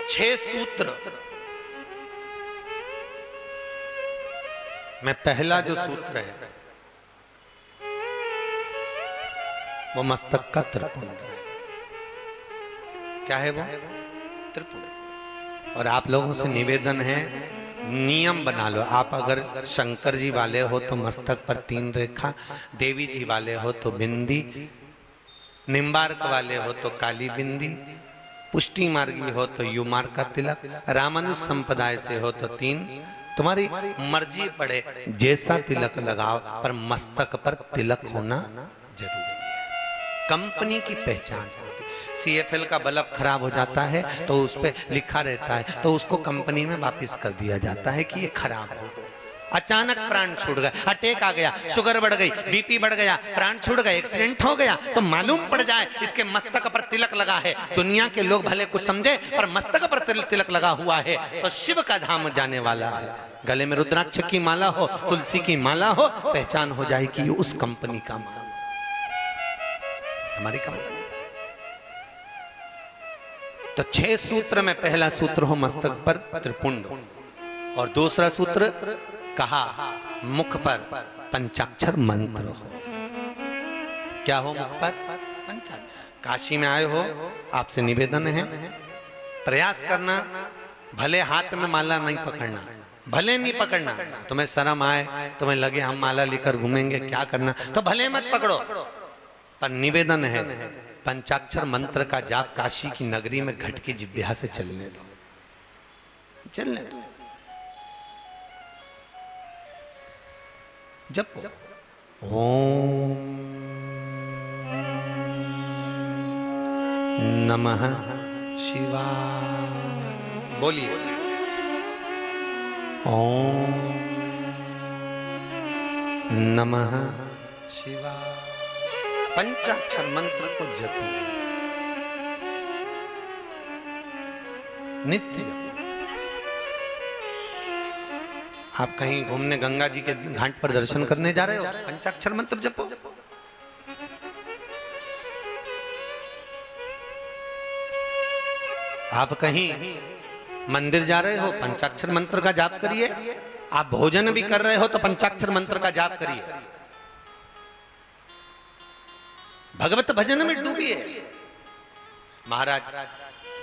6 सूत्र में पहला जो सूत्र है वो मस्तक का त्रिपुंड है। क्या है वो? त्रिपुंड। और आप लोगों से निवेदन है, नियम बना लो। आप अगर शंकर जी वाले हो तो मस्तक पर 3 रेखा, देवी जी वाले हो तो बिंदी, निम्बार्क वाले हो तो काली बिंदी, पुष्टि मार्गी हो तो युमार्ग का तिलक, रामानुज संप्रदाय से हो तो 3। तुम्हारी मर्जी पड़े जैसा तिलक लगाओ, पर मस्तक पर तिलक होना जरूरी है। कंपनी की पहचान होती। CFL का बल्ब खराब हो जाता है तो उस पे लिखा रहता है, तो उसको कंपनी में वापस कर दिया जाता है कि ये खराब हो गया। अचानक प्राण छूट गए, अटैक आ गया, शुगर बढ़ गई, BP बढ़ गया, प्राण छूट गए, एक्सीडेंट हो गया, तो मालूम पड़ जाए इसके मस्तक पर तिलक लगा है। दुनिया के लोग भले कुछ समझे, पर मस्तक पर तिलक लगा हुआ है तो शिव का धाम जाने वाला है। गले में रुद्राक्ष की माला हो, तुलसी की माला हो, पहचान हो जाए कि उस कंपनी का माल, हमारी कंपनी। तो 6 सूत्र में पहला सूत्र हो मस्तक पर त्रिपुंड, और दूसरा सूत्र कहा मुख पर पंचाक्षर मंत्र हो। क्या हो मुख पर? पंचाक्षर। काशी में आए हो, आपसे निवेदन है, प्रयास करना, भले हाथ में माला नहीं पकड़ना, भले नहीं पकड़ना, तुम्हें शर्म आए, तुम्हें लगे हम माला लेकर घूमेंगे क्या करना, तो भले मत पकड़ो, पर निवेदन है पंचाक्षर मंत्र का जाप काशी की नगरी में घट की जिब्या से चलने दो, चलने दो। जपो ओम नमः शिवाय, बोलिए ओम नमः शिवाय। पंचाक्षर मंत्र को जपिए, नित्य जपो। आप कहीं घूमने गंगा जी के घाट पर दर्शन करने जा रहे हो, पंचाक्षर मंत्र जपो। आप कहीं मंदिर जा रहे हो, पंचाक्षर मंत्र का जाप करिए। आप भोजन भी कर रहे हो तो पंचाक्षर मंत्र का जाप करिए। भगवत भजन में डूबिए। महाराज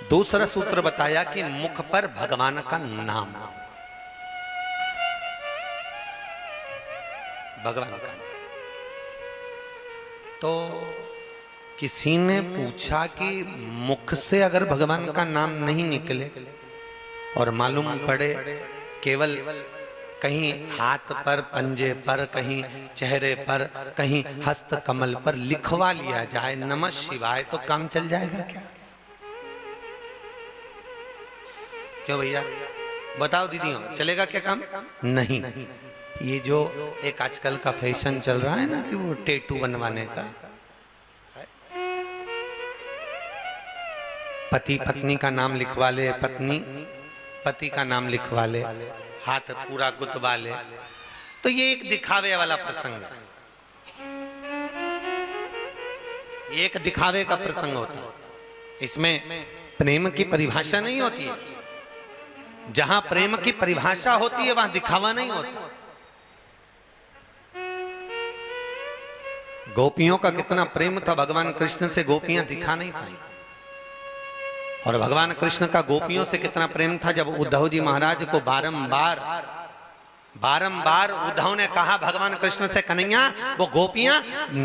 दूसरा सूत्र बताया कि मुख पर भगवान का नाम, भगवान का। तो किसी ने पूछा कि मुख से अगर भगवान का नाम नहीं निकले और मालूम पड़े केवल कहीं हाथ पर, पंजे पर, कहीं चेहरे पर, कहीं हस्त कमल पर लिखवा लिया जाए नमः शिवाय, तो काम चल जाएगा क्या? क्यों भैया बताओ दीदी, चलेगा क्या काम? नहीं। ये जो एक आजकल का फैशन चल रहा है ना कि वो टैटू बनवाने का, पति पत्नी का नाम लिखवा ले, पत्नी पति का नाम लिखवा ले, हाथ पूरा गुथवा ले, तो ये एक दिखावे वाला प्रसंग है। ये एक दिखावे का प्रसंग होता है, इसमें प्रेम की परिभाषा नहीं होती है। जहां प्रेम की परिभाषा होती है वहां दिखावा नहीं होता। गोपियों का कितना प्रेम था भगवान कृष्ण से, गोपियां दिखा नहीं पाई। और भगवान कृष्ण का गोपियों से कितना प्रेम था, जब उद्धव जी महाराज को बारंबार उद्धव ने कहा भगवान कृष्ण से, कन्हैया वो गोपियां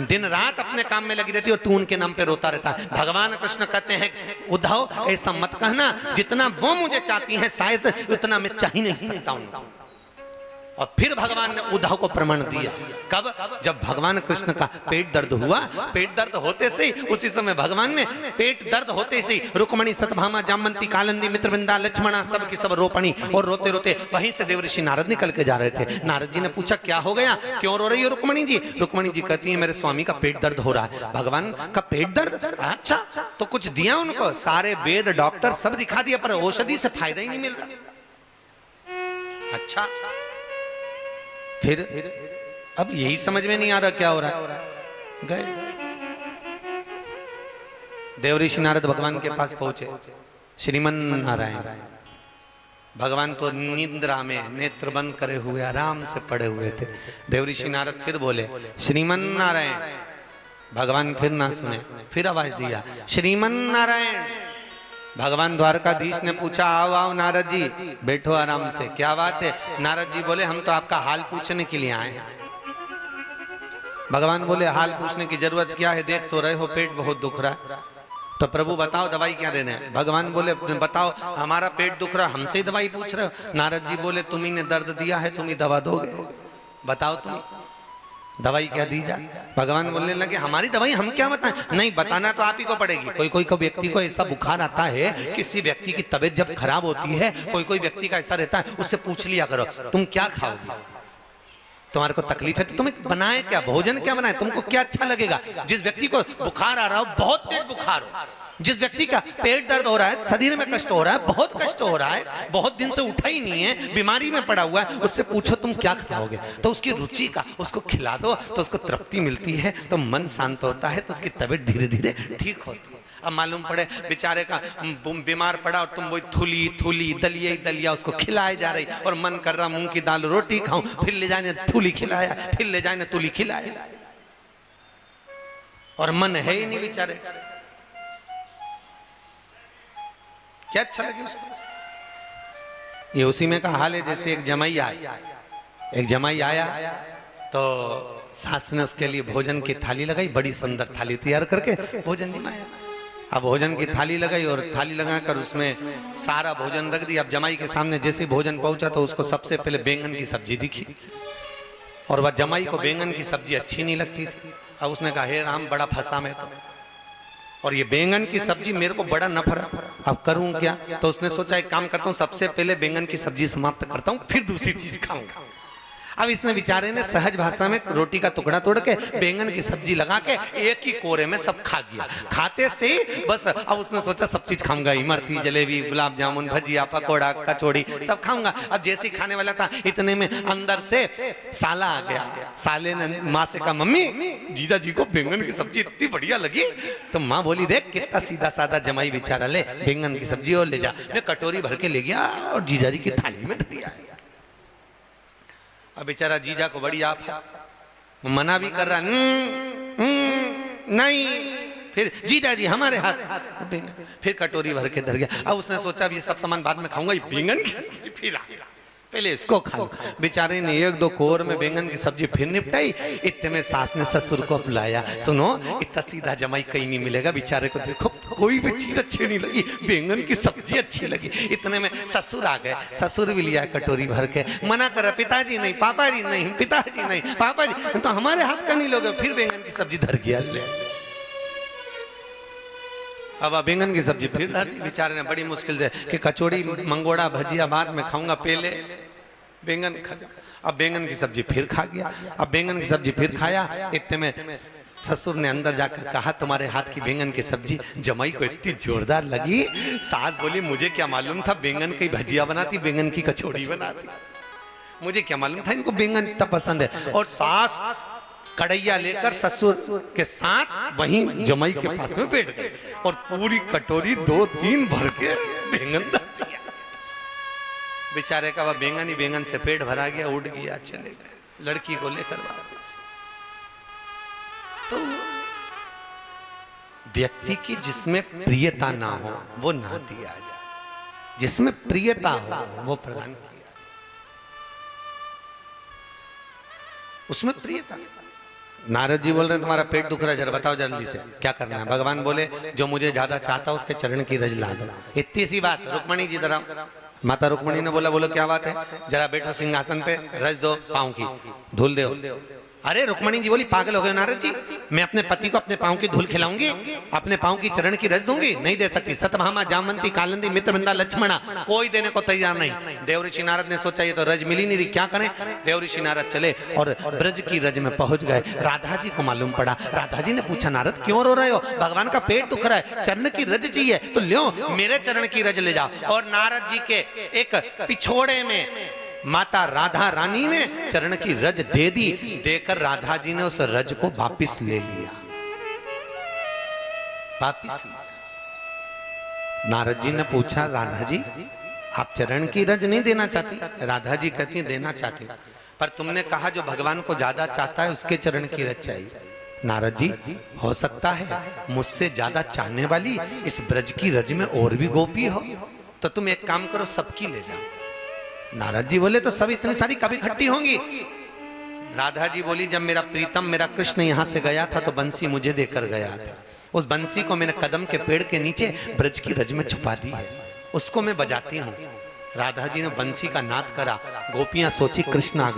दिन रात अपने काम में लगी रहती और तू उनके नाम पे रोता रहता। भगवान कृष्ण कहते हैं उद्धव ऐसा मत कहना, जितना वो मुझे चाहती हैं शायद उतना मैं चाह ही नहीं सकता उनको। और फिर भगवान ने उद्धव को प्रमाण दिया। कब? जब भगवान कृष्ण का पेट दर्द हुआ, पेट दर्द होते से उसी समय भगवान ने पेट दर्द होते से रुक्मणी, सतभामा, जामवंती, कालिंदी, मित्रविंदा, लक्ष्मणा सब की सब रोपणी, और रोते रोते वहीं से देवऋषि नारद निकल के जा रहे थे। नारद जी ने पूछा क्या हो गया, क्यों रो रही हो रुक्मणी जी? रुक्मणी जी कहती है मेरे स्वामी का पेट दर्द हो रहा है। भगवान का पेट दर्द? अच्छा, तो कुछ दिया उनको? सारे वेद डॉक्टर सब दिखा दिया, पर औषधि से फायदा ही नहीं मिल रहा। अच्छा, फिर अब यही समझ में नहीं आ रहा क्या हो रहा है। गए देवऋषि नारद भगवान के पास पहुंचे, श्रीमन नारायण। भगवान तो निद्रा में नेत्र बंद करे हुए आराम से पड़े हुए थे। देवऋषि नारद फिर बोले श्रीमन नारायण। भगवान फिर ना सुने, फिर आवाज दिया श्रीमन नारायण। भगवान द्वारकाधीश ने पूछा आओ आओ नारद जी, बैठो आराम से, क्या बात है? नारद जी बोले हम तो आपका हाल पूछने के लिए आए हैं। भगवान बोले हाल पूछने की जरूरत क्या है, देख तो रहे हो पेट बहुत दुख रहा है, तो प्रभु बताओ दवाई क्या देने है? भगवान बोले बताओ हमारा पेट दुख रहा है, हमसे ही दवाई पूछ रहे हो? नारद जी बोले तुम्ही ने दर्द दिया है, तुम ही दवा दोगे, बताओ तुम दवाई क्या दी जाए? भगवान बोलने लगे हमारी दवाई हम क्या बताएं? नहीं, बताना तो आप ही को पड़ेगी। कोई कोई को व्यक्ति को ऐसा बुखार आता है, किसी व्यक्ति की तबीयत जब खराब होती है, कोई कोई व्यक्ति का ऐसा रहता है, उससे पूछ लिया करो तुम क्या खाओगे, तुम्हारे को तकलीफ है तो तुम्हें बनाए क्या, भोजन क्या बनाए, तुमको क्या अच्छा लगेगा। जिस व्यक्ति को बुखार आ रहा हो, बहुत तेज बुखार हो, जिस व्यक्ति का पेट दर्द हो रहा है, शरीर में कष्ट हो रहा है, बहुत कष्ट हो रहा है, बहुत दिन से उठा ही नहीं है, बीमारी में पड़ा हुआ है, उससे पूछो तुम क्या खाओगे, तो उसकी रुचि का उसको खिला दो, तो उसको तृप्ति मिलती है, तो मन शांत होता है, तो उसकी तबीयत धीरे धीरे ठीक होती है। अब मालूम पड़े बेचारे का बीमार पड़ा और तुम वही थुली थुली दलिया ही दलिया उसको खिलाए जा रही, और मन कर रहा मूंग की दाल रोटी खाऊं, फिर ले जाने थुली खिलाया, फिर ले जाने तुली खिलाया, और मन है ही नहीं बेचारे, क्या अच्छा लगे उसको। ये उसी में का हाल है जैसे एक जमाई आया, एक जमाई आया तो सास ने उसके लिए भोजन की थाली लगाई, बड़ी सुंदर थाली तैयार करके भोजन जमाया। अब भोजन की थाली लगाई और थाली लगाकर उसमें सारा भोजन रख दिया। अब जमाई के सामने जैसे भोजन पहुंचा तो उसको सबसे पहले बैंगन की सब्जी दिखी, और वह जमाई को बैंगन की सब्जी अच्छी नहीं लगती थी। अब उसने कहा हे राम, बड़ा फंसा मैं तो, और ये बैंगन की सब्जी मेरे को बड़ा नफरत, अब करूं क्या? तो उसने सोचा एक काम करता हूं, सबसे पहले बैंगन की सब्जी समाप्त करता हूं, फिर दूसरी चीज खाऊंगा। अब इसने बेचारे ने सहज भाषा में रोटी का टुकड़ा तोड़ के बैंगन की सब्जी लगा के एक ही कोरे में सब खा गया। खाते से बस अब उसने सोचा सब चीज खाऊंगा, इमरती जलेबी गुलाब जामुन भजिया पकौड़ा कचौड़ी सब खाऊंगा। अब जैसे ही खाने वाला था इतने में अंदर से साला आ गया। साले ने माँ से कहा मम्मी जीजा जी को बैंगन की सब्जी इतनी बढ़िया लगी। तो माँ बोली देख कितना सीधा साधा जमाई बेचारा, ले बैंगन की सब्जी और ले जा। कटोरी भर के ले गया और जीजा जी की थाली में धर दिया। अब बेचारा जीजा को बड़ी आप है, मना भी कर रहा नहीं, फिर जीजा जी हमारे हाथ, फिर कटोरी भर के धर गया। अब उसने सोचा ये सब सामान बाद में खाऊंगा, ये बैंगन की सब्जी फिर आ गया, पहले इसको खा। बेचारे ने एक दो कोर में बैंगन की सब्जी फिर निपटाई। इतने में सास ने ससुर को बुलाया, सुनो इतना सीधा जमाई कहीं नहीं मिलेगा, बेचारे को देखो कोई भी चीज अच्छी नहीं लगी, बैंगन की सब्जी अच्छी लगी। इतने में ससुर आ गए, ससुर भी लिया कटोरी भर के, मना कर पिताजी नहीं, पापा जी नहीं, पिताजी नहीं, पापा जी तो हमारे हाथ का नहीं लोगे। फिर बैंगन की सब्जी धर गया ले। अब बैंगन की सब्जी फिर धर दी बेचारे ने बड़ी मुश्किल से कि कचौड़ी मंगोड़ा भजिया बाद में खाऊंगा, पहले बैंगन खा जाओ। अब बैंगन की सब्जी फिर खा गया। अब बैंगन की सब्जी फिर खाया। इतने में ससुर ने अंदर जाकर कहा तुम्हारे हाथ की बैंगन की सब्जी जमाई को इतनी जोरदार लगी। सास बोली मुझे क्या मालूम था बैंगन की भजिया बनाती, बैंगन की कचौड़ी बनाती, मुझे क्या मालूम था इनको बैंगन इतना पसंद है। और सास कढ़ैया लेकर ससुर के साथ वहीं जमाई के पास में बैठ गए और पूरी कटोरी 2-3 भर के बैंगन धर दिया। बेचारे का वह बैंगन ही बैंगन से पेट भरा गया, उड़ गया, चले गए लड़की को लेकर वापस। तो व्यक्ति की जिसमें प्रियता ना हो वो ना दिया जाए, जिसमें प्रियता हो वो प्रदान किया, उसमें प्रियता नहीं। नारद जी बोल रहे हैं तुम्हारा पेट दुख रहा है, जरा बताओ जल्दी से क्या करना है। भगवान बोले जो मुझे ज्यादा चाहता उसके चरण की रज ला दो। इतनी सी बात। रुक्मणी जी जरा, माता रुक्मणी ने बोला बोलो क्या बात है, जरा बैठो सिंहासन पे, रज दो पाँव की, धूल दो। अरे रुक्मणी जी बोली पागल हो गए नारद जी, मैं अपने पति को अपने पाँव की धूल खिलाऊंगी, अपने पाँव की चरण की रज दूंगी? नहीं दे सकती। सतभामा जामवंती कालिंदी मित्रवृंदा लक्ष्मणा कोई देने को तैयार नहीं। देवऋषि नारद ने सोचा ये तो रज मिली नहीं रही, क्या करें। देवऋषि नारद चले और ब्रज की रज में पहुंच गए। राधा जी को मालूम पड़ा। राधा जी ने पूछा नारद क्यों रो रहे हो, भगवान का पेट दुख रहा है, चरण की रज चाहिए तो लो मेरे चरण की रज ले जाओ। और नारद जी के एक पिछोड़े में माता राधा रानी ने चरण की रज दे दी। देकर राधा जी ने उस रज को वापिस ले लिया, वापिस लिया। नारद जी ने पूछा, राधा जी आप चरण की रज नहीं देना चाहती? राधा जी कहती देना चाहती, पर तुमने कहा जो भगवान को ज्यादा चाहता है उसके चरण की रज चाहिए। नारद जी हो सकता है मुझसे ज्यादा चाहने वाली इस ब्रज की रज में और भी गोपी हो, तो तुम एक काम करो सबकी ले जाओ। नारद जी बोले तो सब इतनी सारी कभी इकट्ठी होंगी? राधा जी बोली जब मेरा प्रीतम मेरा कृष्ण यहाँ से गया था तो बंसी मुझे देकर गया था, उस बंसी को मैंने कदम के पेड़ के नीचे ब्रज की रज में छुपा दी है, उसको मैं बजाती हूँ। राधा जी ने बंसी का नाद करा, गोपियां सोची कृष्ण आ गए।